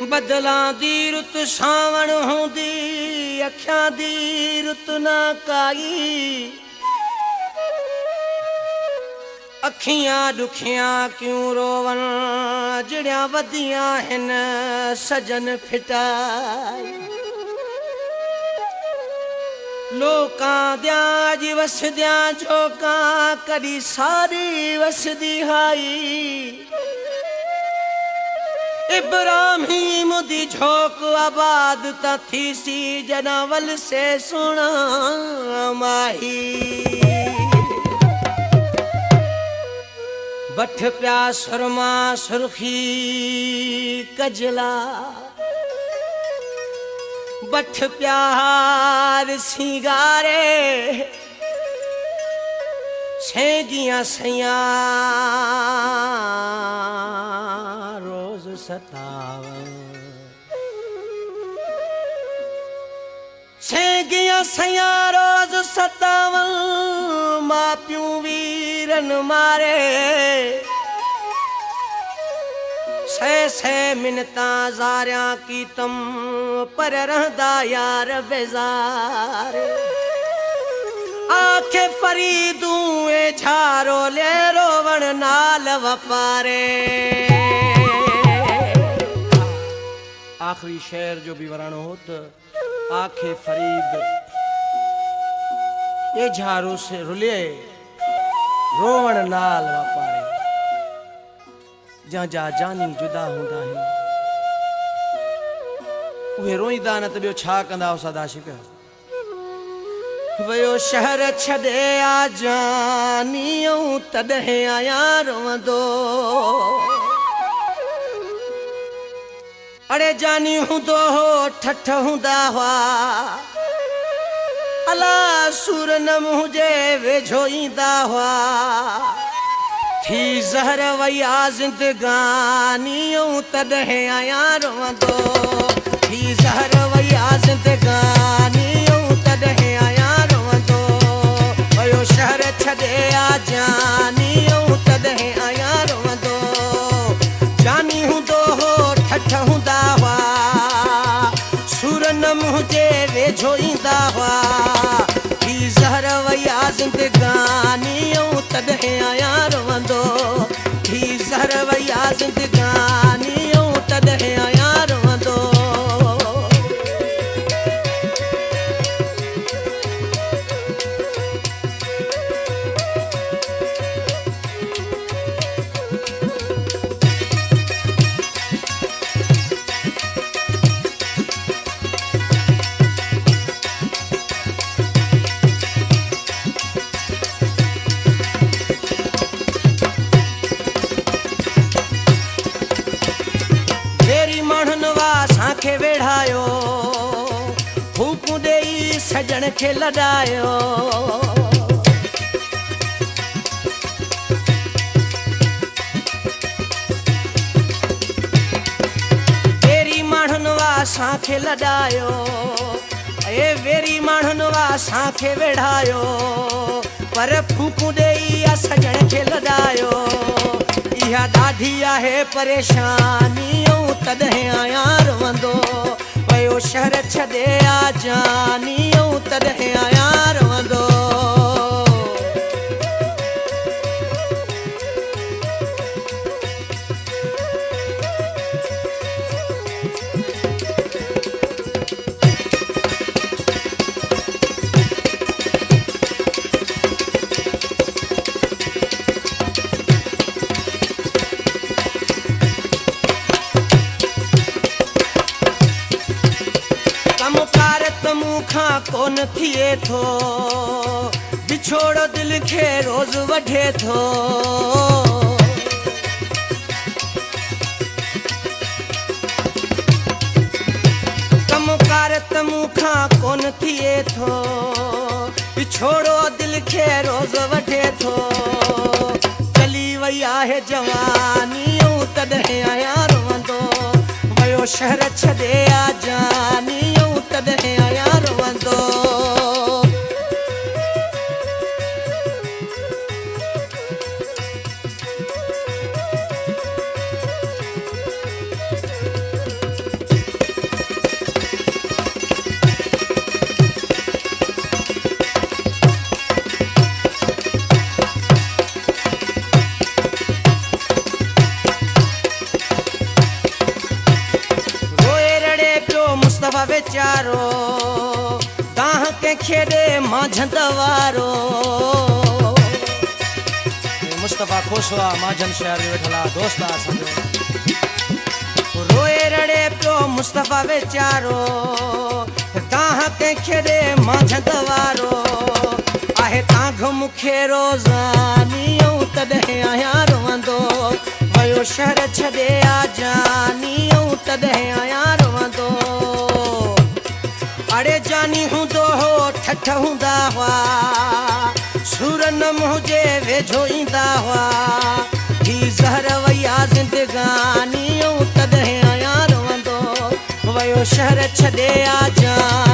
बदलां दी रुत सावण होंदी अखियां दी रुत ना काई अखियां दुखियां क्यों रोवन जड़ियां वदियां हिन सजन फिटाई लोकां द्यां अज वसद्यां झोकां कदी सारी वसदी हाई इब्राहिम दी झोक आबाद ता थी सी जनावल से सुना माही बठ प्या सुरमा सुरखी कजला बठ प्यार सिंगारे सेगियां सैया रोज सतावन सेगियां सैया रोज सतावन मां प्यू वीरन मारे से मिन्नता ज़ारियां की तम पर रहदा यार बेजार आखे फरीदू ए झारो ले रोवण नाल वपारे। आखिरी शेर जो भी वरण होत आखे फरीद ये झारो से रुले रोवण नाल वपारे जा जा जानी जुदा हुंदा है उहे रोईंदा न त ॿियो छा कंदा सदा शिका वयो शहर छॾे आ जानियूं तॾहिं आया रोंदो अड़े जानी हूंदो हो ठठ हूंदा हुआ अला सूर न मुंहिंजे वेझो ईंदा हुआ थी ज़हर वया ज़िंदगानियूं तॾहिं आया रोंदो थी ज़हर वया ज़िंदगानियूं तॾहिं आया रोंदो वयो शहर छॾे आ जानियूं तॾहिं आया रोंदो जानी हूंदो हो ठठ हूंदा हुआ सूर न मुंहिंजे वेझो ईंदा हुआ थी ज़हर वया ज़िंदगानियूं तॾहिं आया रोंदो थी ज़हर वया ज़िंदगानियूं तॾहिं आया रोंदो। खे वेढ़ायो फूकू देई सजन खे लॾायो वेरी माण्हुनि वा असांखे लॾायो ए वेरी माण्हुनि वा असांखे वेढ़ायो पर फूकू देई सजन खे लॾायो इहा ॾाढी आहे परेशानियूं तॾहिं आया रोंदो वयो शहर छॾे आ जानियूं तॾहिं आया रोंदो। कोन थिए थो बिछोड़ो दिल खे रोज वढे थो कमकार त मूंखां कोन थिए थो बिछोड़ो दिल खे रोज वढे थो चली वई आहे जवानियूं तॾहिं आया रोंदो वयो शहर छॾे आ जानियूं तॾहिं आया रोंदो। वीचारो दाह के खेॾे माझंद वारो मुस्तफ़ा खोसवा माझन शहर में वेठल आहे दोस्त आहे असांजो रोए रड़े पियो मुस्तफ़ा वीचारो दाह के खेॾे माझंद वारो आहे ताघ मूंखे रोज़ानी तॾहिं आहियां रोअंदो वयो शहर छॾे आ जानी तॾहिं आहियां रोअंदो अड़े जानी हूंदो हो ठठ हूंदा हुआ सूर न मुंहिंजे वेझो ईंदा हुआ ही ज़हर वया ज़िंदगानी तॾहिं आहियां रोअंदो वयो शहर छॾे आ जानी